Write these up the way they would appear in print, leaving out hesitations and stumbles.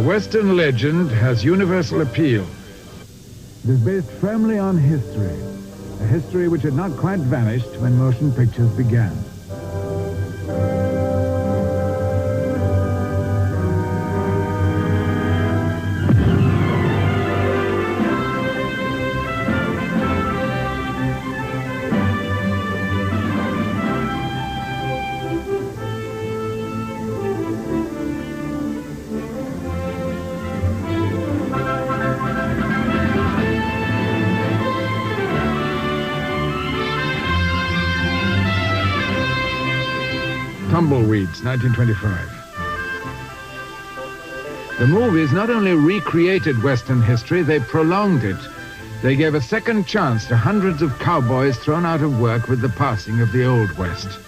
Western legend has universal appeal. It is based firmly on history, a history which had not quite vanished when motion pictures began. Tumbleweeds, 1925. The movies not only recreated Western history, they prolonged it. They gave a second chance to hundreds of cowboys thrown out of work with the passing of the Old West.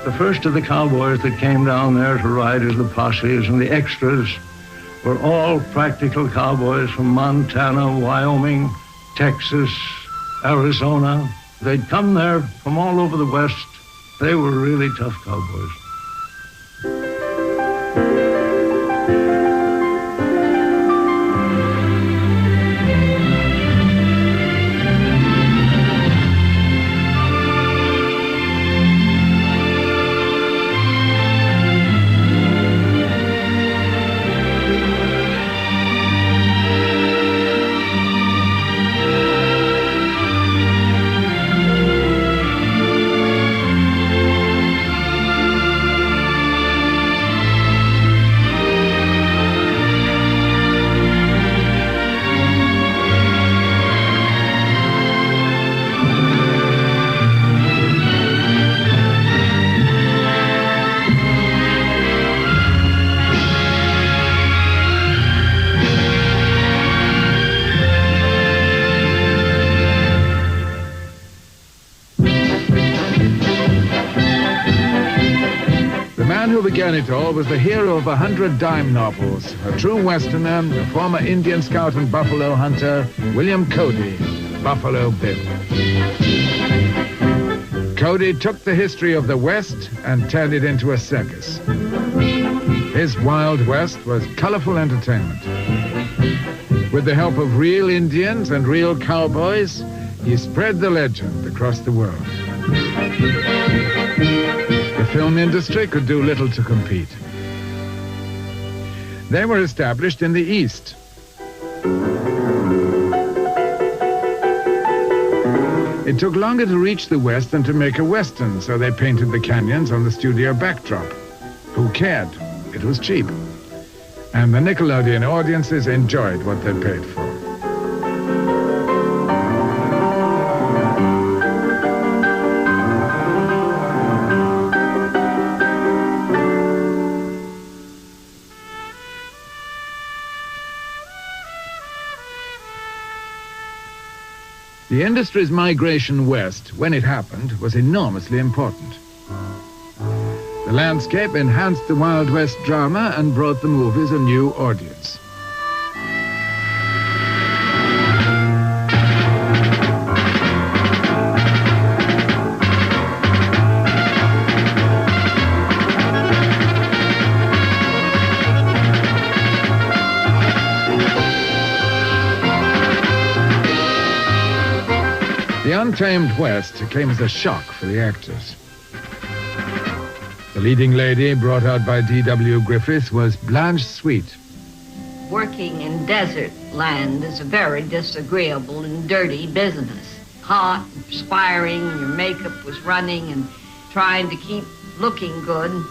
The first of the cowboys that came down there to ride as the posses and the extras were all practical cowboys from Montana, Wyoming, Texas, Arizona. They'd come there from all over the West. They were really tough cowboys. Who began it all was the hero of 100 dime novels, a true Westerner, a former Indian scout and buffalo hunter, William Cody, Buffalo Bill. Cody took the history of the West and turned it into a circus. His Wild West was colorful entertainment. With the help of real Indians and real cowboys, he spread the legend across the world. The film industry could do little to compete. They were established in the East. It took longer to reach the West than to make a Western, so they painted the canyons on the studio backdrop. Who cared? It was cheap. And the Nickelodeon audiences enjoyed what they paid for. The industry's migration west, when it happened, was enormously important. The landscape enhanced the Wild West drama and brought the movies a new audience. The Untamed West came as a shock for the actors. The leading lady, brought out by D.W. Griffith, was Blanche Sweet. Working in desert land is a very disagreeable and dirty business. Hot, perspiring, your makeup was running and trying to keep looking good.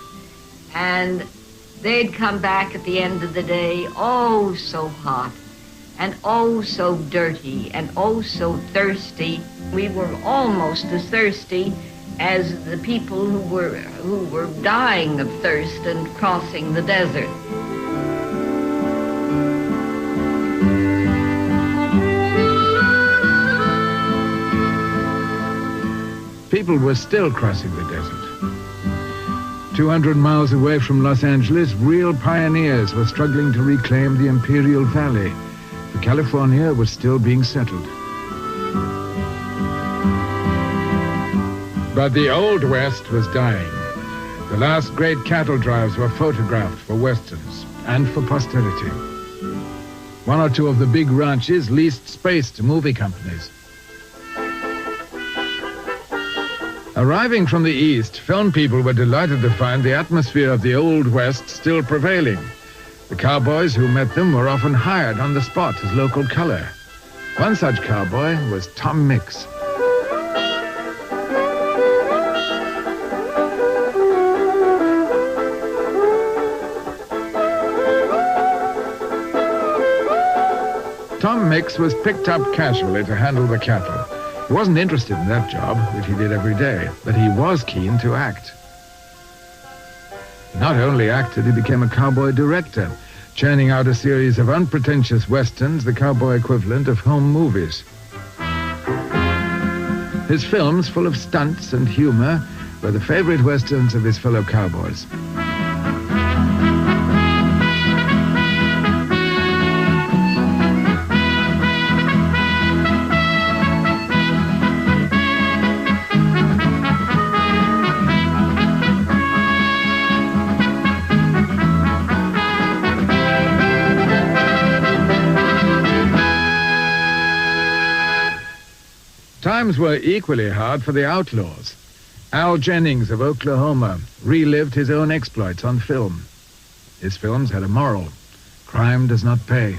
And they'd come back at the end of the day, oh, so hot, and oh, so dirty, and oh, so thirsty. We were almost as thirsty as the people who were dying of thirst and crossing the desert. People were still crossing the desert. 200 miles away from Los Angeles, real pioneers were struggling to reclaim the Imperial Valley. For California was still being settled. But the Old West was dying. The last great cattle drives were photographed for Westerns, and for posterity. One or two of the big ranches leased space to movie companies. Arriving from the east, film people were delighted to find the atmosphere of the Old West still prevailing. The cowboys who met them were often hired on the spot as local color. One such cowboy was Tom Mix. Tom Mix was picked up casually to handle the cattle. He wasn't interested in that job, which he did every day, but he was keen to act. He not only acted, he became a cowboy director, churning out a series of unpretentious westerns, the cowboy equivalent of home movies. His films, full of stunts and humor, were the favorite westerns of his fellow cowboys. Times were equally hard for the Outlaws. Al Jennings of Oklahoma relived his own exploits on film. His films had a moral. Crime does not pay.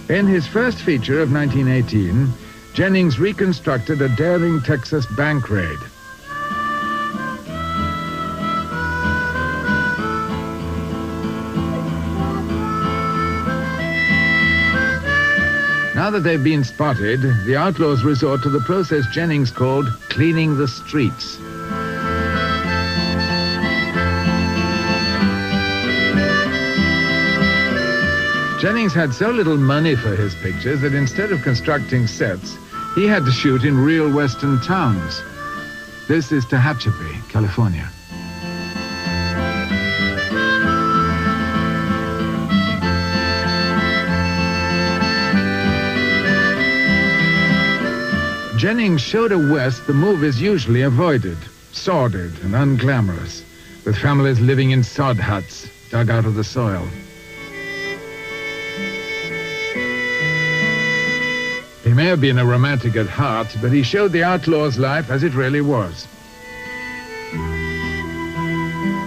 In his first feature of 1918, Jennings reconstructed a daring Texas bank raid. Now that they've been spotted, the Outlaws resort to the process Jennings called cleaning the streets. Jennings had so little money for his pictures that instead of constructing sets, he had to shoot in real western towns. This is Tehachapi, California. Jennings showed a West the movies usually avoided, sordid and unglamorous, with families living in sod huts dug out of the soil. He may have been a romantic at heart, but he showed the Outlaws' life as it really was.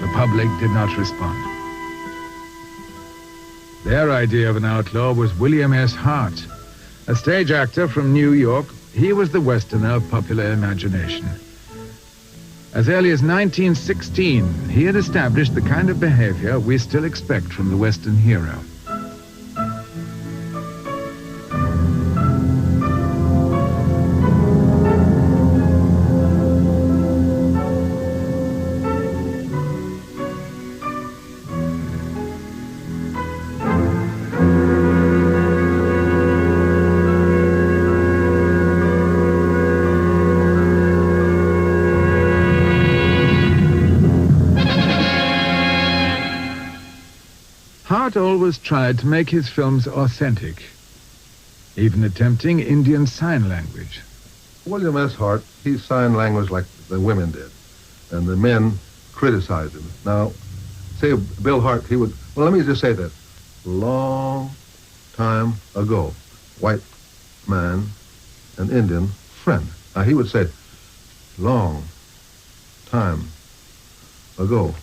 The public did not respond. Their idea of an outlaw was William S. Hart, a stage actor from New York. He was the Westerner of popular imagination. As early as 1916, he had established the kind of behavior we still expect from the Western hero. Hart always tried to make his films authentic, even attempting Indian Sign Language. William S. Hart, he signed language like the women did, and the men criticized him. Now, say Bill Hart, he would, well, let me just say this. Long time ago, white man and Indian friend. Now, he would say, long time ago,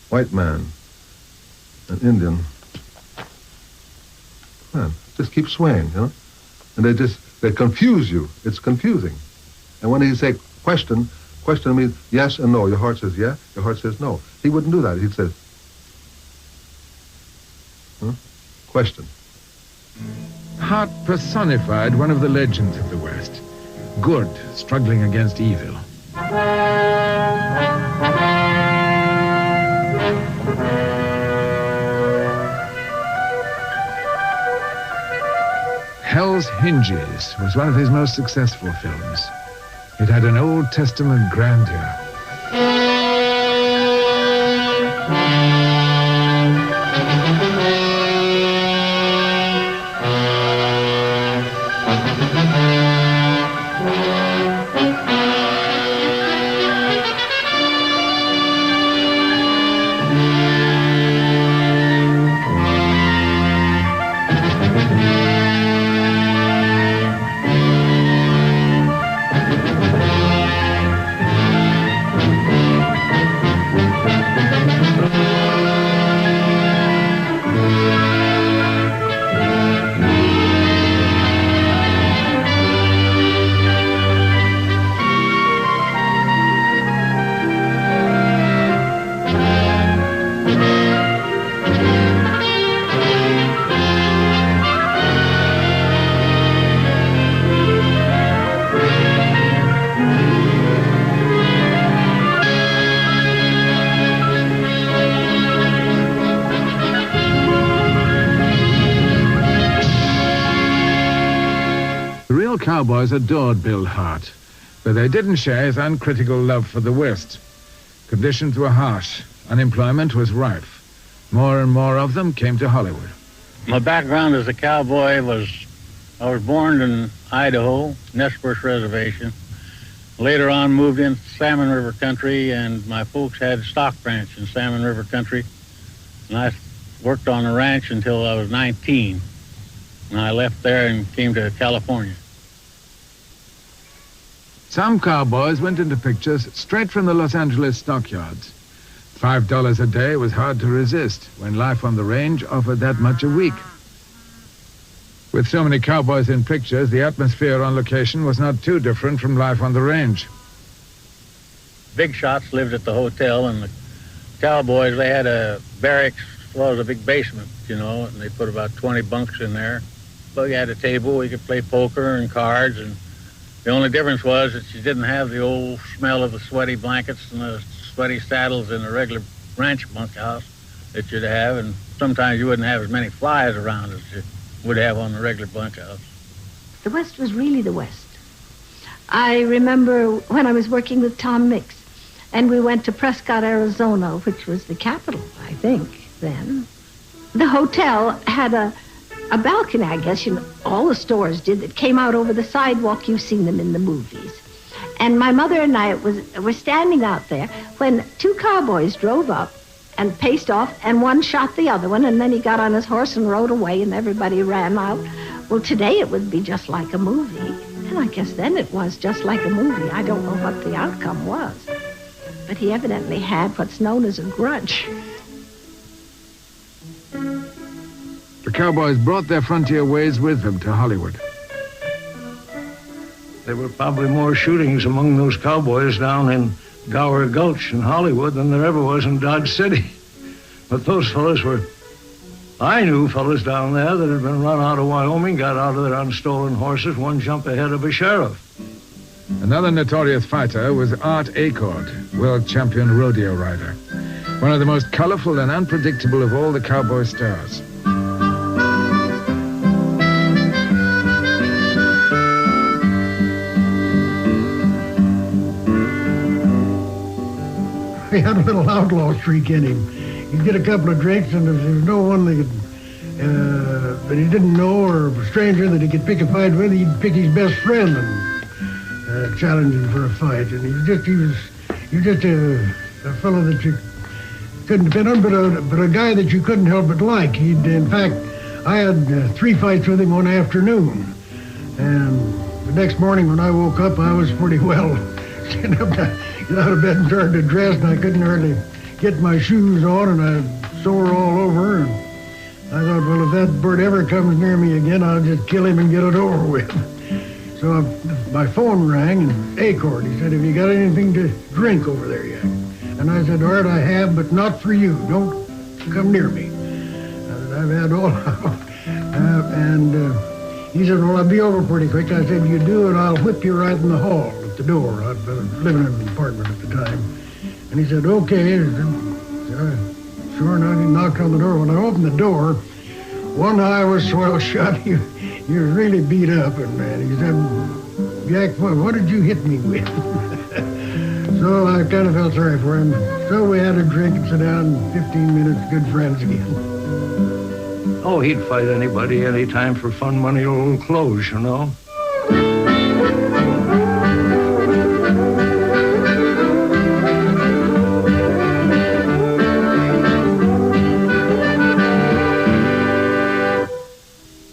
white man and Indian friend. Just keep swaying, you know? And they confuse you. It's confusing. And when he say question means yes and no. Your heart says yeah, your heart says no. He wouldn't do that. He'd say, question. Hart personified one of the legends of the West, good struggling against evil. Hell's Hinges was one of his most successful films. It had an Old Testament grandeur. real cowboys adored Bill Hart, but they didn't share his uncritical love for the West. Conditions were harsh. Unemployment was rife. More and more of them came to Hollywood. My background as a cowboy was, I was born in Idaho, Nez Perce Reservation. Later on moved into Salmon River Country, and my folks had a stock ranch in Salmon River Country. And I worked on the ranch until I was 19. And I left there and came to California. Some cowboys went into pictures straight from the Los Angeles stockyards. $5 a day was hard to resist when life on the range offered that much a week. With so many cowboys in pictures, the atmosphere on location was not too different from life on the range. Big shots lived at the hotel, and the cowboys, they had a barracks, well, it was a big basement, you know, and they put about 20 bunks in there. So you had a table where you could play poker and cards, and the only difference was that you didn't have the old smell of the sweaty blankets and the sweaty saddles in a regular ranch bunkhouse that you'd have, and sometimes you wouldn't have as many flies around as you would have on the regular bunkhouse. The West was really the West. I remember when I was working with Tom Mix, and we went to Prescott, Arizona, which was the capital, I think, then. The hotel had a balcony, I guess, you know, all the stores did, that came out over the sidewalk. You've seen them in the movies. And my mother and I were standing out there when two cowboys drove up and paced off, and one shot the other one, and then he got on his horse and rode away, and everybody ran out. Well, today it would be just like a movie, and I guess then it was just like a movie. I don't know what the outcome was, but he evidently had what's known as a grudge. The cowboys brought their frontier ways with them to Hollywood. There were probably more shootings among those cowboys down in Gower Gulch in Hollywood than there ever was in Dodge City. But those fellas were, I knew fellas down there that had been run out of Wyoming, got out of there on stolen horses, one jump ahead of a sheriff. Another notorious fighter was Art Acord, world champion rodeo rider. One of the most colorful and unpredictable of all the cowboy stars. He had a little outlaw streak in him. He'd get a couple of drinks, and if there was no one that he didn't know, or a stranger that he could pick a fight with, he'd pick his best friend and challenge him for a fight. And he was just a fellow that you couldn't depend on, but a guy that you couldn't help but like. In fact, I had 3 fights with him one afternoon, and the next morning when I woke up, I was pretty well sitting up get out of bed and started to dress, and I couldn't hardly get my shoes on, and I sore all over. And I thought, well, if that bird ever comes near me again, I'll just kill him and get it over with. So my phone rang, and Acord, he said, have you got anything to drink over there yet? And I said, Art, I have, but not for you. Don't come near me. I've had all and he said, well, I'll be over pretty quick. I said, you do, and I'll whip you right in the hall at the door. I was living in an apartment at the time. And he said, okay. I said, sure enough, he knocked on the door. When I opened the door, one eye was swell shut. He was really beat up. And he said, Jack, what did you hit me with? So I kind of felt sorry for him. So we had a drink and sit down, 15 minutes, good friends again. Oh, he'd fight anybody anytime for fun, money, or old clothes, you know.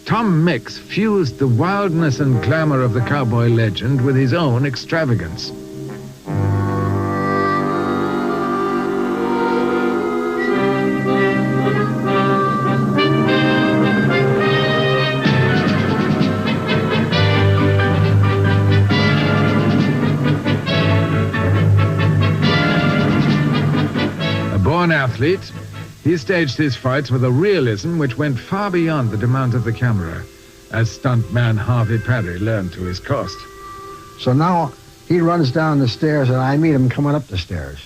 Tom Mix fused the wildness and glamour of the cowboy legend with his own extravagance. Born athlete, he staged his fights with a realism which went far beyond the demands of the camera, as stuntman Harvey Perry learned to his cost. So now he runs down the stairs, and I meet him coming up the stairs.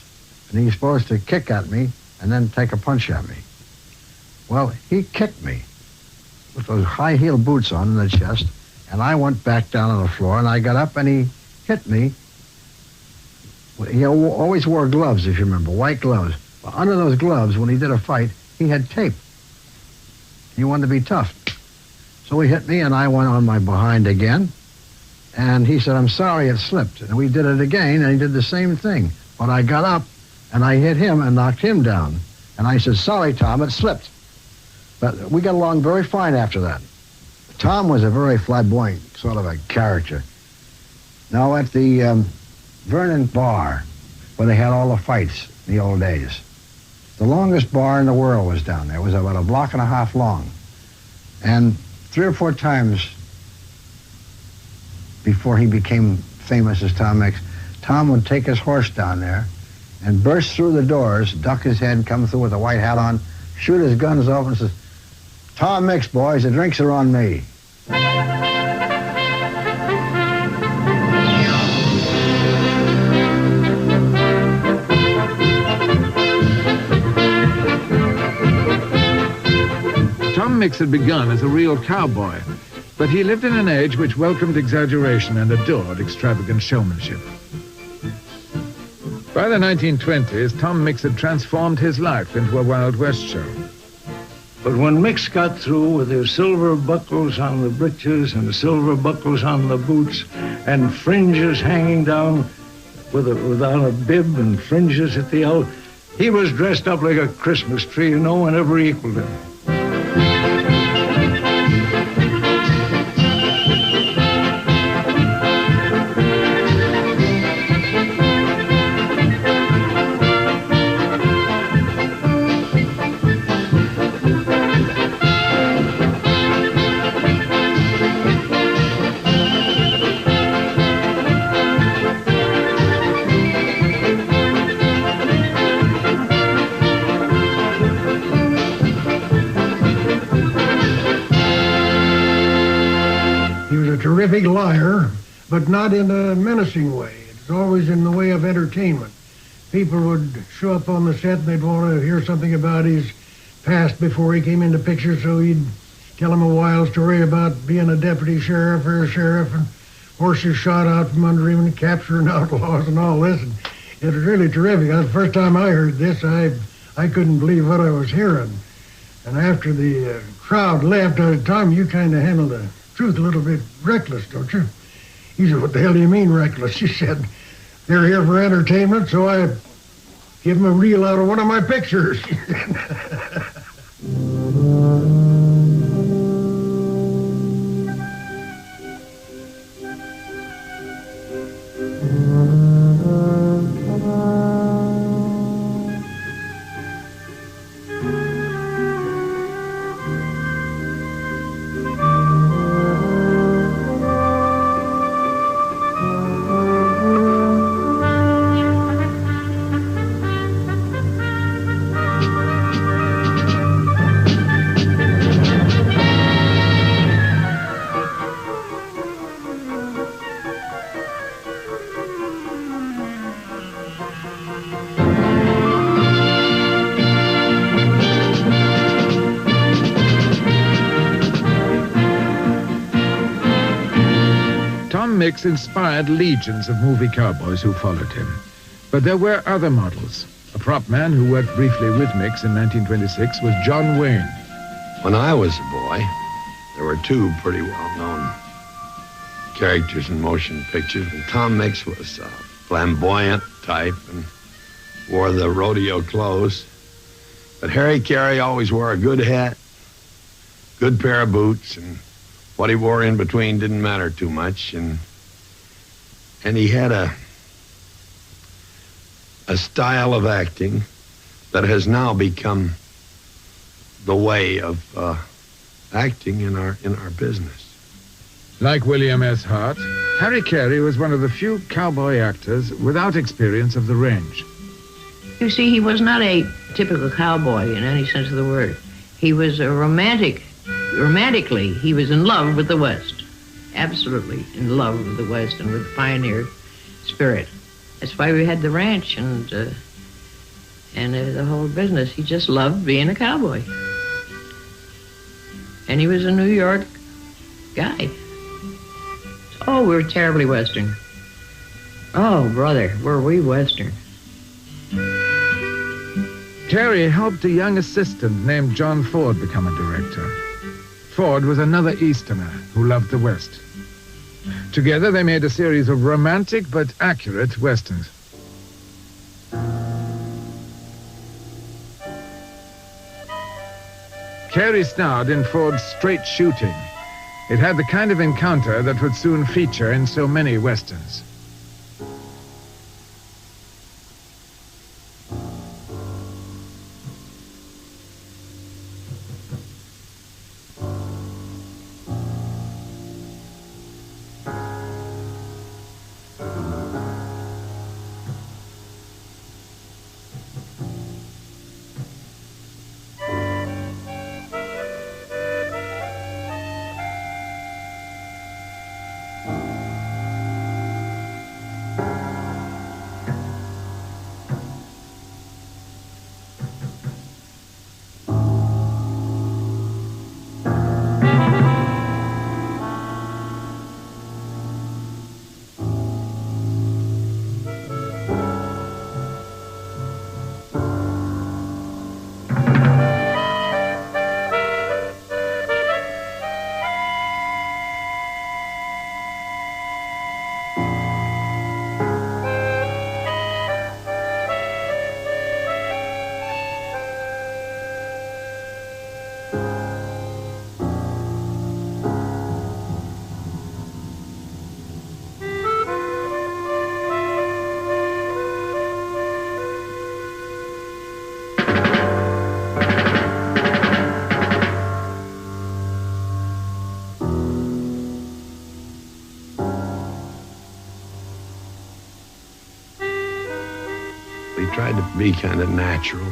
And he's supposed to kick at me and then take a punch at me. Well, he kicked me with those high-heel boots on in the chest, And I went back down on the floor, and I got up, and he hit me. He always wore gloves, if you remember, white gloves. Well, under those gloves, when he did a fight, he had tape. He wanted to be tough. So he hit me, and I went on my behind again. And he said, I'm sorry, it slipped. And we did it again, and he did the same thing. But I got up, and I hit him and knocked him down. And I said, sorry, Tom, it slipped. But we got along very fine after that. Tom was a very flamboyant sort of a character. Now, at the Vernon Bar, where they had all the fights in the old days, the longest bar in the world was down there. It was about a block and a half long. And 3 or 4 times before he became famous as Tom Mix, Tom would take his horse down there and burst through the doors, duck his head, come through with a white hat on, shoot his guns off and says, Tom Mix, boys, the drinks are on me. Tom Mix had begun as a real cowboy, but he lived in an age which welcomed exaggeration and adored extravagant showmanship. By the 1920s, Tom Mix had transformed his life into a Wild West show. But when Mix got through with his silver buckles on the breeches and silver buckles on the boots and fringes hanging down without a bib and fringes at the elbow, he was dressed up like a Christmas tree and no one ever equaled him. Terrific liar, but not in a menacing way. It's always in the way of entertainment. People would show up on the set and they'd want to hear something about his past before he came into picture, so he'd tell them a wild story about being a deputy sheriff or a sheriff and horses shot out from under him and capturing outlaws and all this. And it was really terrific. The first time I heard this, I couldn't believe what I was hearing. And after the crowd left, Tom, you kind of handled the truth a little bit reckless, don't you? He said, what the hell do you mean reckless? She said, they're here for entertainment, so I give them a reel out of one of my pictures. Mix inspired legions of movie cowboys who followed him. But there were other models. A prop man who worked briefly with Mix in 1926 was John Wayne. When I was a boy, there were 2 pretty well-known characters in motion pictures, and Tom Mix was a flamboyant type and wore the rodeo clothes. But Harry Carey always wore a good hat, good pair of boots, and what he wore in between didn't matter too much, and he had a style of acting that has now become the way of acting in our business. Like William S. Hart, Harry Carey was one of the few cowboy actors without experience of the range. You see, he was not a typical cowboy in any sense of the word. He was a romantically, he was in love with the West. Absolutely in love with the West and with the pioneer spirit. That's why we had the ranch and the whole business. He just loved being a cowboy. And he was a New York guy. Oh, we were terribly Western. Oh, brother, were we Western. Terry helped a young assistant named John Ford become a director. Ford was another Easterner who loved the West. Together they made a series of romantic but accurate Westerns. Carey starred in Ford's Straight Shooting. It had the kind of encounter that would soon feature in so many Westerns. We tried to be kind of natural,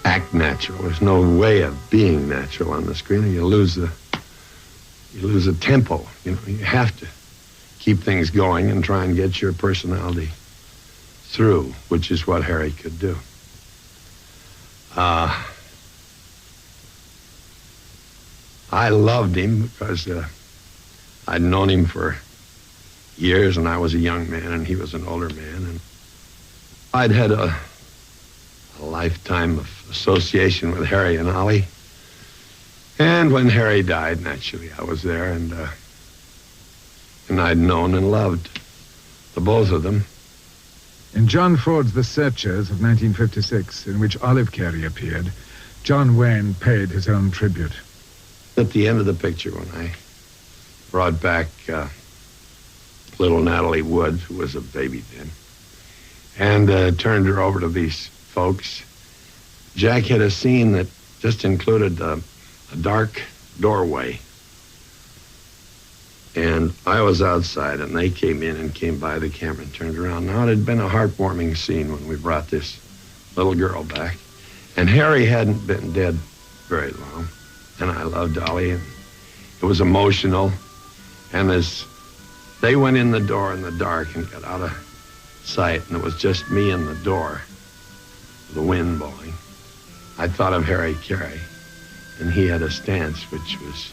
act natural. There's no way of being natural on the screen, or you lose the tempo. You know, you have to keep things going and try and get your personality through, which is what Harry could do. I loved him because I'd known him for years, and I was a young man, and he was an older man, and I'd had a lifetime of association with Harry and Ollie. And when Harry died, naturally, I was there, and I'd known and loved the both of them. In John Ford's The Searchers of 1956, in which Olive Carey appeared, John Wayne paid his own tribute. At the end of the picture, when I brought back little Natalie Wood, who was a baby then, and turned her over to these folks, Jack had a scene that just included a dark doorway. And I was outside, and they came in and came by the camera and turned around. Now, it had been a heartwarming scene when we brought this little girl back. And Harry hadn't been dead very long, and I loved Ollie, and it was emotional. And as they went in the door in the dark and got out of sight, and it was just me in the door, the wind blowing, I thought of Harry Carey, and he had a stance which was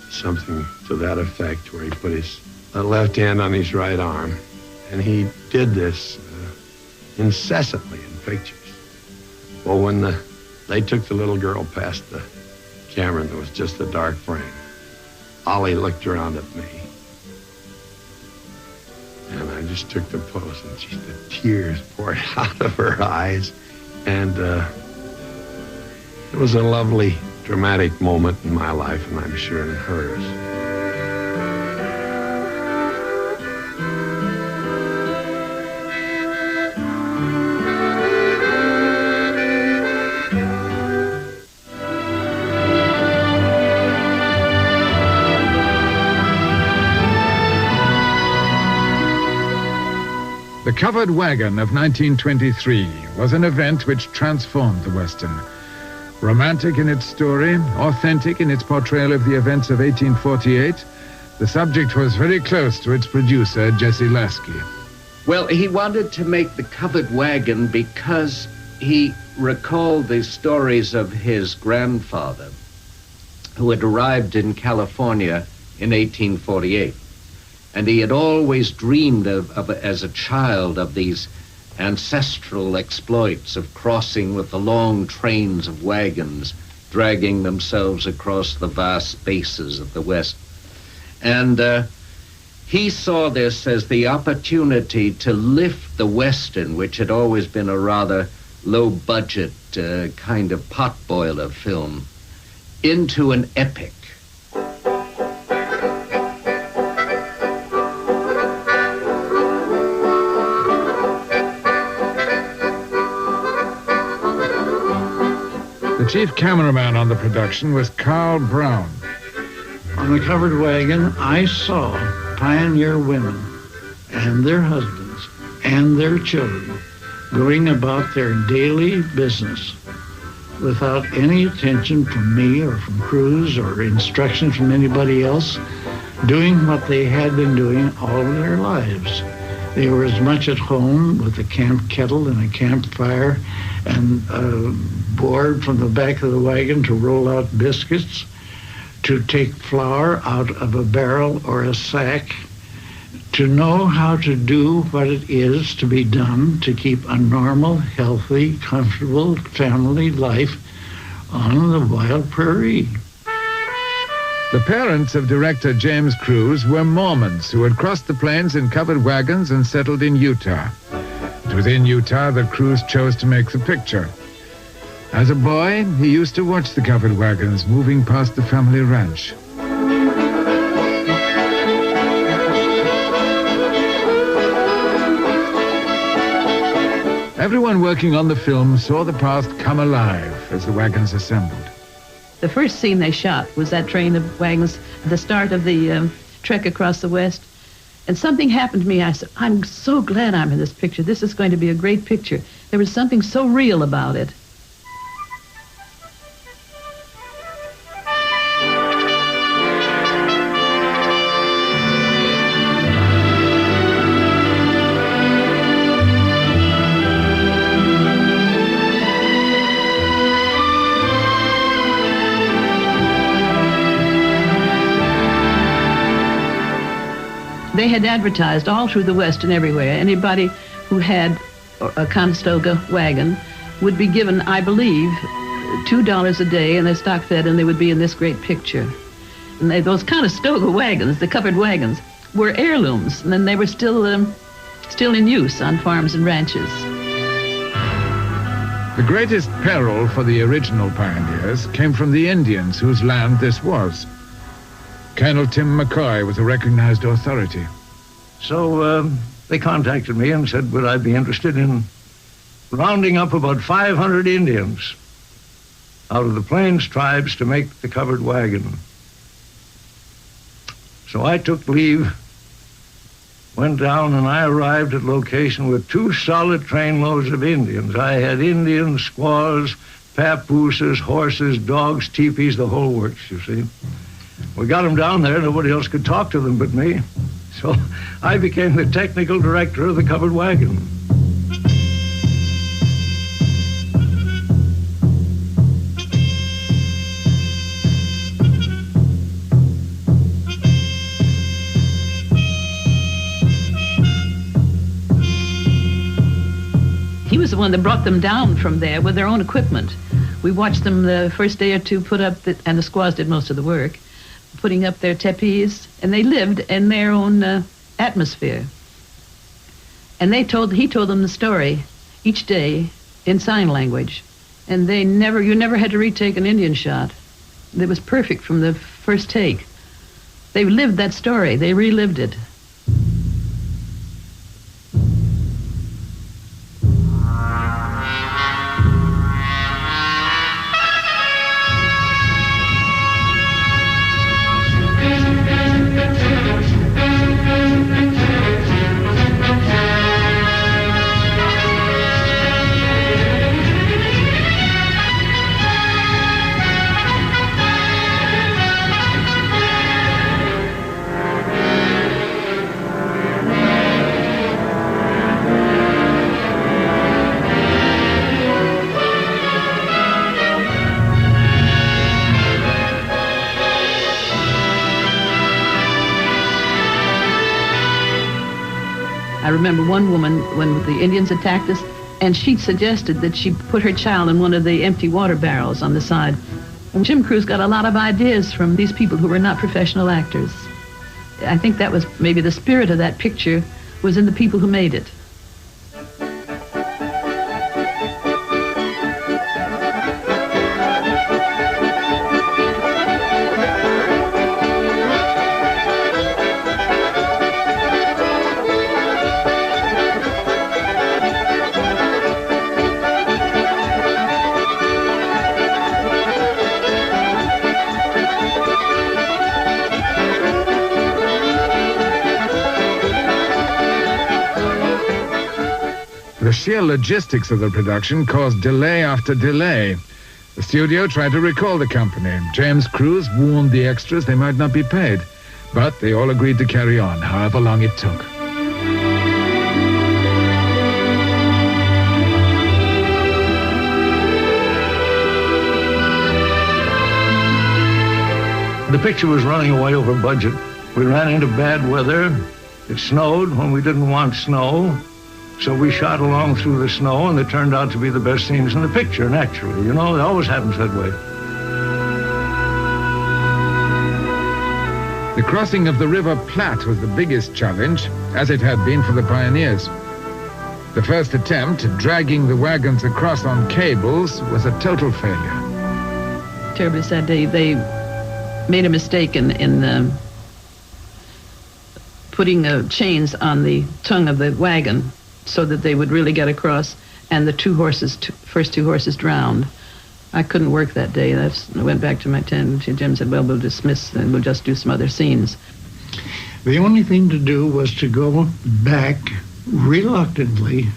something to that effect, where he put his left hand on his right arm, and he did this incessantly in pictures. Well, when they took the little girl past the camera and there was just a dark frame, Ollie looked around at me, and I just took the pose, and the tears poured out of her eyes, and it was a lovely, dramatic moment in my life, and I'm sure in hers. The Covered Wagon of 1923 was an event which transformed the Western. Romantic in its story, authentic in its portrayal of the events of 1848, the subject was very close to its producer, Jesse Lasky. Well, he wanted to make the Covered Wagon because he recalled the stories of his grandfather, who had arrived in California in 1848. And he had always dreamed of as a child of these ancestral exploits of crossing with the long trains of wagons dragging themselves across the vast spaces of the West. And he saw this as the opportunity to lift the Western, which had always been a rather low-budget kind of potboiler film, into an epic. The chief cameraman on the production was Carl Brown. On the covered wagon, I saw pioneer women and their husbands and their children going about their daily business without any attention from me or from crews or instruction from anybody else, doing what they had been doing all of their lives. They were as much at home with a camp kettle and a campfire and a board from the back of the wagon to roll out biscuits, to take flour out of a barrel or a sack, to know how to do what it is to be done to keep a normal, healthy, comfortable family life on the wild prairie. The parents of director James Cruise were Mormons who had crossed the plains in covered wagons and settled in Utah. It was in Utah that Cruise chose to make the picture. As a boy, he used to watch the covered wagons moving past the family ranch. Everyone working on the film saw the past come alive as the wagons assembled. The first scene they shot was that train of wagons at the start of the trek across the West. And something happened to me. I said, I'm so glad I'm in this picture. This is going to be a great picture. There was something so real about it. They had advertised all through the West and everywhere. Anybody who had a Conestoga wagon would be given, I believe, $2 a day, and they're stock fed, and they would be in this great picture. And those Conestoga wagons, the covered wagons, were heirlooms, and then they were still in use on farms and ranches. The greatest peril for the original pioneers came from the Indians whose land this was. Colonel Tim McCoy was a recognized authority. So they contacted me and said, would I be interested in rounding up about 500 Indians out of the Plains tribes to make the covered wagon. So I took leave, went down, and I arrived at location with 2 solid trainloads of Indians. I had Indians, squaws, papooses, horses, dogs, teepees, the whole works, you see. We got them down there. Nobody else could talk to them but me. So I became the technical director of the covered wagon. He was the one that brought them down from there with their own equipment. We watched them the first day or two put up, and the squaws did most of the work, putting up their tepees, and they lived in their own atmosphere. And he told them the story each day in sign language, and you never had to retake an Indian shot. It was perfect from the first take. They lived that story. They relived it. I remember one woman, when the Indians attacked us, and she suggested that she put her child in one of the empty water barrels on the side. And Jim Cruz got a lot of ideas from these people who were not professional actors. I think that was maybe the spirit of that picture was in the people who made it. The sheer logistics of the production caused delay after delay. The studio tried to recall the company. James Cruz warned the extras they might not be paid, but they all agreed to carry on, however long it took. The picture was running away over budget. We ran into bad weather. It snowed when we didn't want snow. So we shot along through the snow, and it turned out to be the best scenes in the picture, naturally. You know, it always happens that way. The crossing of the River Platte was the biggest challenge, as it had been for the pioneers. The first attempt, dragging the wagons across on cables, was a total failure. Terribly sad day. They made a mistake in putting chains on the tongue of the wagon so that they would really get across, and the first two horses drowned. I couldn't work that day. I went back to my tent. Jim said, well, we'll dismiss and we'll just do some other scenes. The only thing to do was to go back reluctantly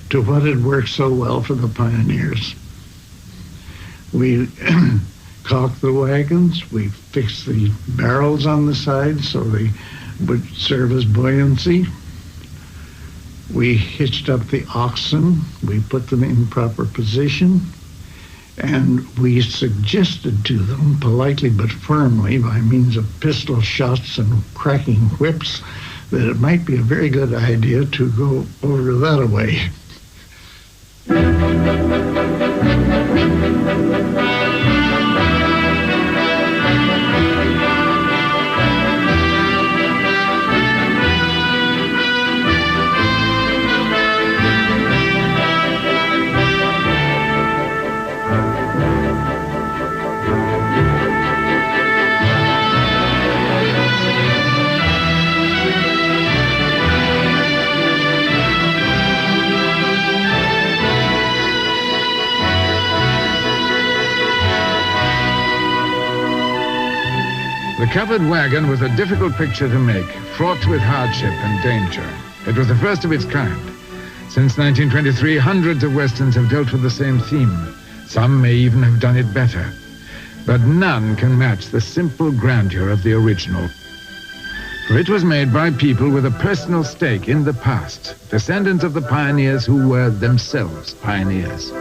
to what had worked so well for the pioneers. We caulked the wagons, we fixed the barrels on the side so they would serve as buoyancy. We hitched up the oxen, we put them in proper position, and we suggested to them, politely but firmly, by means of pistol shots and cracking whips, that it might be a very good idea to go over that way. The covered wagon was a difficult picture to make, fraught with hardship and danger. It was the first of its kind. Since 1923, hundreds of westerns have dealt with the same theme. Some may even have done it better. But none can match the simple grandeur of the original. For it was made by people with a personal stake in the past, descendants of the pioneers who were themselves pioneers.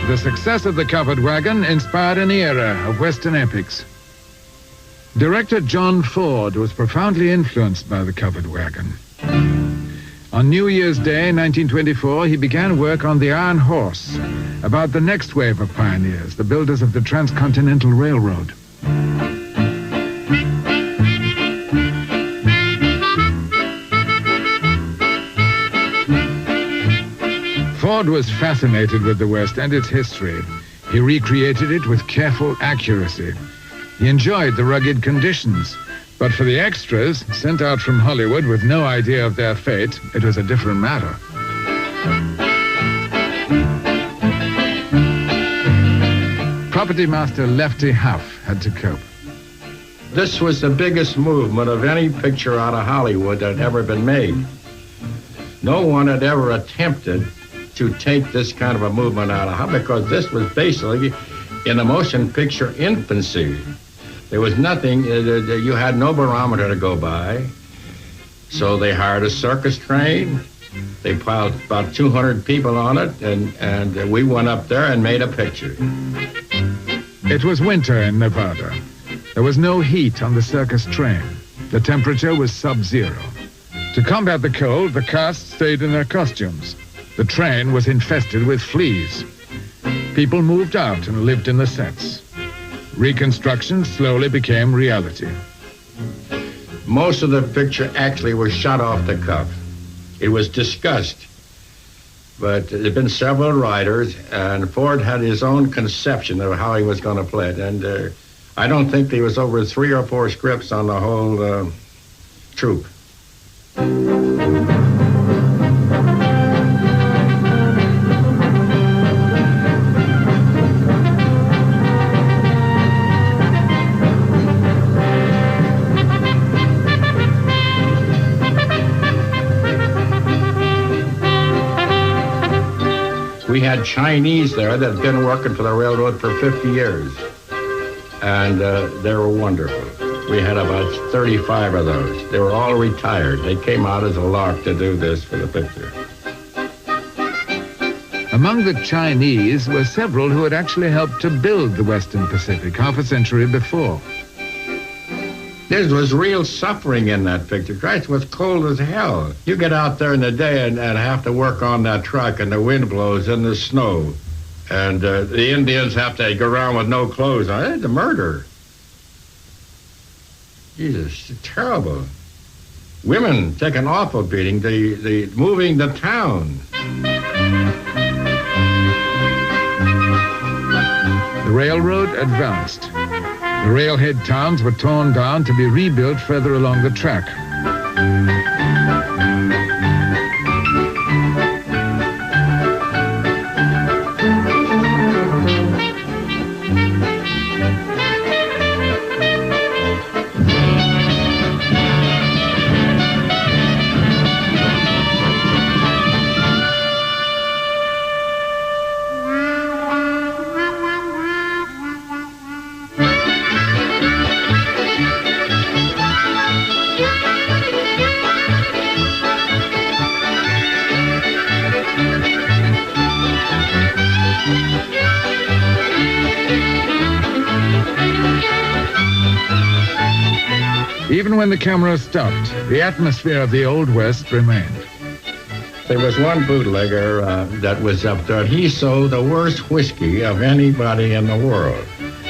The success of the covered wagon inspired an era of Western epics. Director John Ford was profoundly influenced by the covered wagon. On New Year's Day, 1924, he began work on The Iron Horse, about the next wave of pioneers, the builders of the Transcontinental Railroad. Ford was fascinated with the West and its history. He recreated it with careful accuracy. He enjoyed the rugged conditions, but for the extras, sent out from Hollywood with no idea of their fate, it was a different matter. Property master Lefty Huff had to cope. This was the biggest movement of any picture out of Hollywood that had ever been made. No one had ever attempted to take this kind of a movement out of Hollywood because this was basically in the motion picture infancy. There was nothing, you had no barometer to go by. So they hired a circus train. They piled about 200 people on it, and we went up there and made a picture. It was winter in Nevada. There was no heat on the circus train. The temperature was sub-zero. To combat the cold, the cast stayed in their costumes. The train was infested with fleas. People moved out and lived in the sets. Reconstruction slowly became reality. Most of the picture actually was shot off the cuff. It was discussed, but there had been several writers, and Ford had his own conception of how he was going to play it. And I don't think there was over 3 or 4 scripts on the whole troupe. We had Chinese there that had been working for the railroad for 50 years, and they were wonderful. We had about 35 of those. They were all retired. They came out as a lark to do this for the picture. Among the Chinese were several who had actually helped to build the Western Pacific half a century before. There was real suffering in that picture. Christ, it was cold as hell. You get out there in the day and have to work on that truck, and the wind blows in the snow. And the Indians have to go around with no clothes on. It's a murder. Jesus, it's terrible. Women take an awful beating, the moving the town. The railroad advanced. The railhead towns were torn down to be rebuilt further along the track. Even when the camera stopped, the atmosphere of the Old West remained. There was one bootlegger that was up there. He sold the worst whiskey of anybody in the world.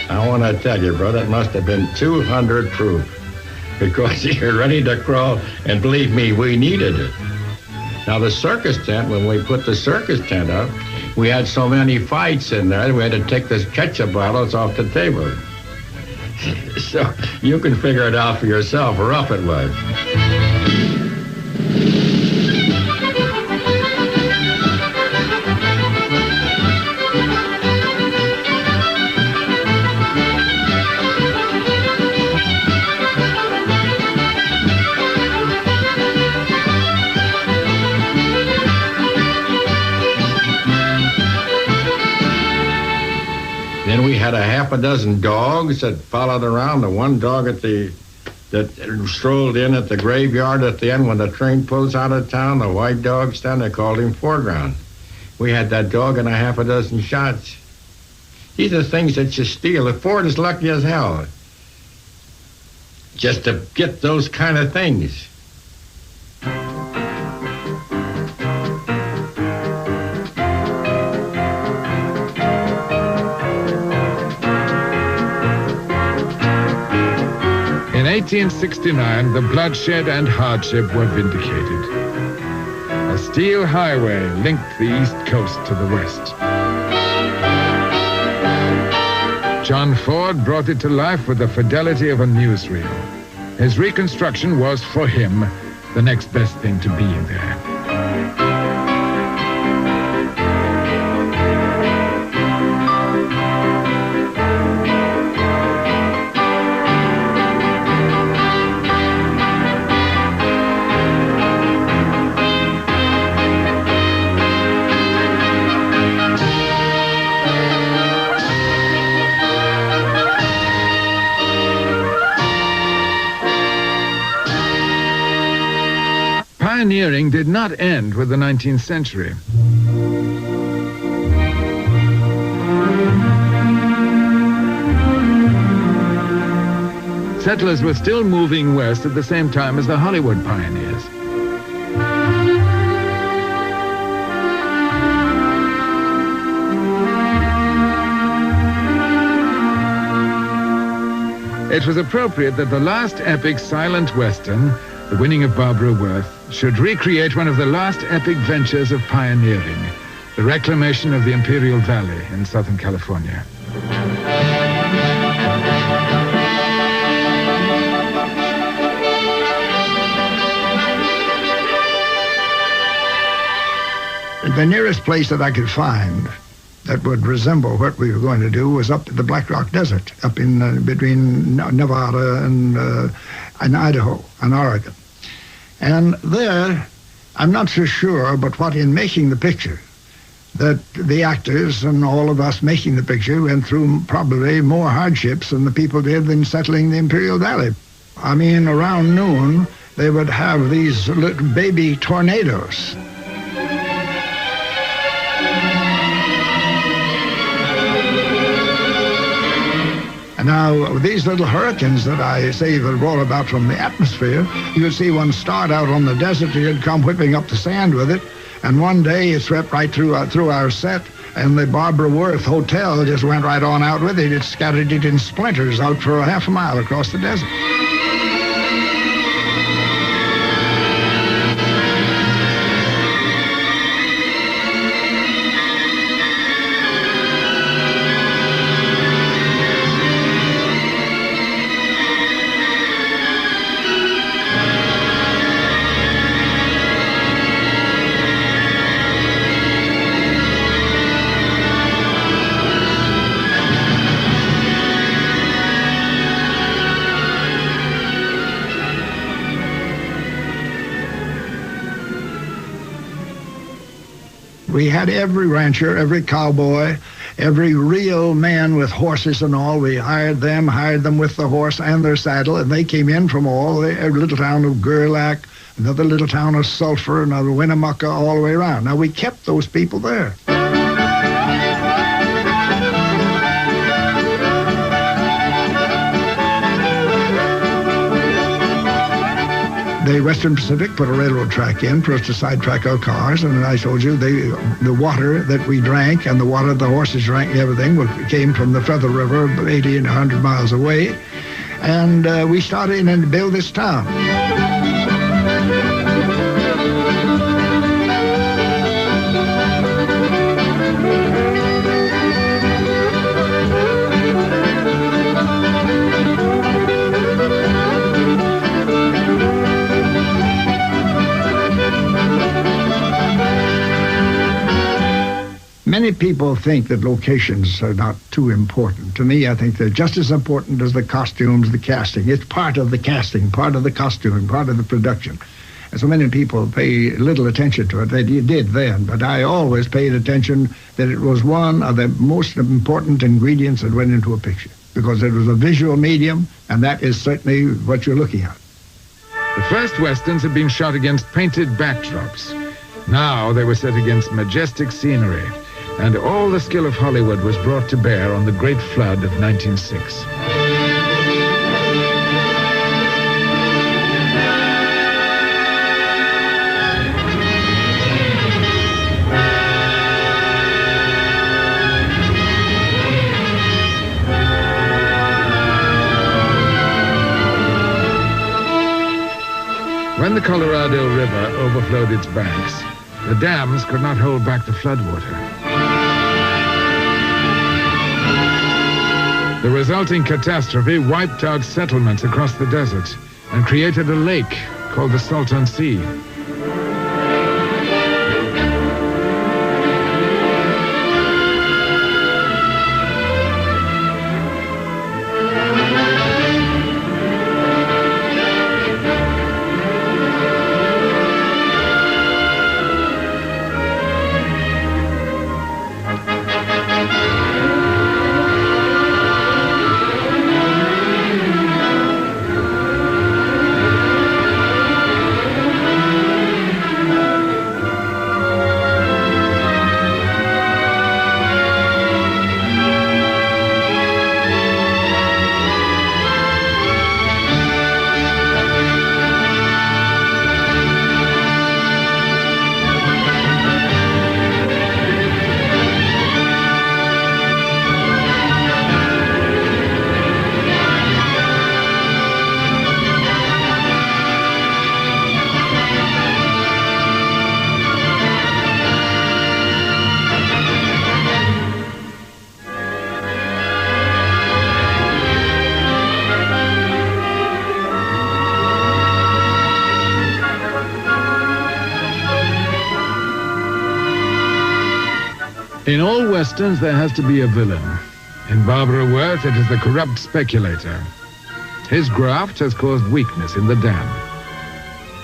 I want to tell you, brother, it must have been 200 proof, because you're ready to crawl, and believe me, we needed it. Now, the circus tent, when we put the circus tent up, we had so many fights in there, we had to take the ketchup bottles off the table. So you can figure it out for yourself how rough it was. Then we had a half a dozen dogs that followed around. The one dog that strolled in at the graveyard at the end when the train pulls out of town, the white dog stand, they called him Foreground. We had that dog and a half a dozen shots. These are things that you steal. Ford is lucky as hell just to get those kind of things. In 1869, the bloodshed and hardship were vindicated. A steel highway linked the East Coast to the West. John Ford brought it to life with the fidelity of a newsreel. His reconstruction was, for him, the next best thing to being there. pioneering did not end with the 19th century. Settlers were still moving west at the same time as the Hollywood pioneers. It was appropriate that the last epic silent western, The Winning of Barbara Worth, should recreate one of the last epic ventures of pioneering, the reclamation of the Imperial Valley in Southern California. The nearest place that I could find that would resemble what we were going to do was up to the Black Rock Desert, up in between Nevada and Idaho and Oregon. And there, I'm not so sure, but what in making the picture, that the actors and all of us making the picture went through probably more hardships than the people did in settling the Imperial Valley. I mean, around noon, they would have these little baby tornadoes. Now, these little hurricanes that I say that roll about from the atmosphere, you could see one start out on the desert, you'd come whipping up the sand with it, and one day it swept right through our set, and the Barbara Worth Hotel just went right on out with it. It scattered it in splinters out for a half a mile across the desert. We had every rancher, every cowboy, every real man with horses and all. We hired them with the horse and their saddle, and they came in from all the little town of Gerlach, another little town of Sulphur, another Winnemucca, all the way around. Now, we kept those people there. The Western Pacific put a railroad track in for us to sidetrack our cars, and I told you the water that we drank and the water the horses drank, everything came from the Feather River 80 and 100 miles away, and we started in to build this town. Many people think that locations are not too important. To me, I think they're just as important as the costumes, the casting. It's part of the casting, part of the costuming, part of the production. And so many people pay little attention to it. They did then, but I always paid attention that it was one of the most important ingredients that went into a picture, because it was a visual medium, and that is certainly what you're looking at. The first westerns had been shot against painted backdrops. Now they were set against majestic scenery, and all the skill of Hollywood was brought to bear on the great flood of 1906. When the Colorado River overflowed its banks, the dams could not hold back the floodwater. The resulting catastrophe wiped out settlements across the desert and created a lake called the Salton Sea. In all westerns, there has to be a villain. In Barbara Worth, it is the corrupt speculator. His graft has caused weakness in the dam.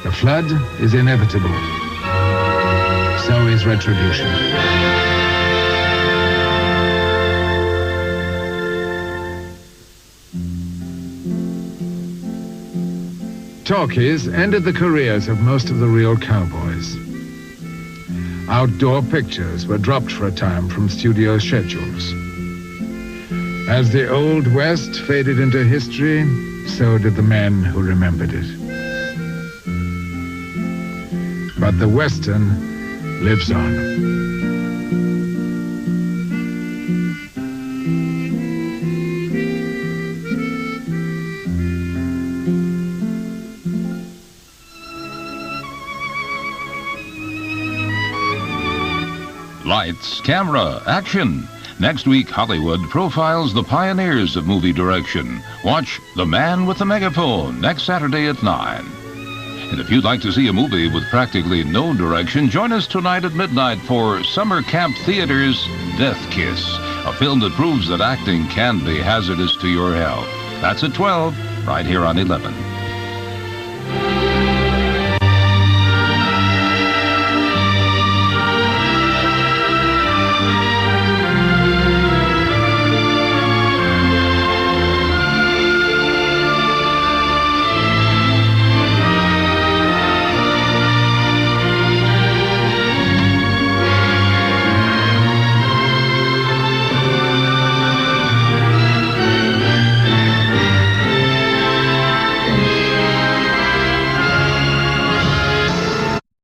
The flood is inevitable. So is retribution. Talkies ended the careers of most of the real cowboys. Outdoor pictures were dropped for a time from studio schedules. As the Old West faded into history, so did the men who remembered it. But the Western lives on. Lights, camera, action. Next week, Hollywood profiles the pioneers of movie direction. Watch The Man with the Megaphone next Saturday at 9. And if you'd like to see a movie with practically no direction, join us tonight at midnight for Summer Camp Theater's Death Kiss, a film that proves that acting can be hazardous to your health. That's at 12, right here on 11.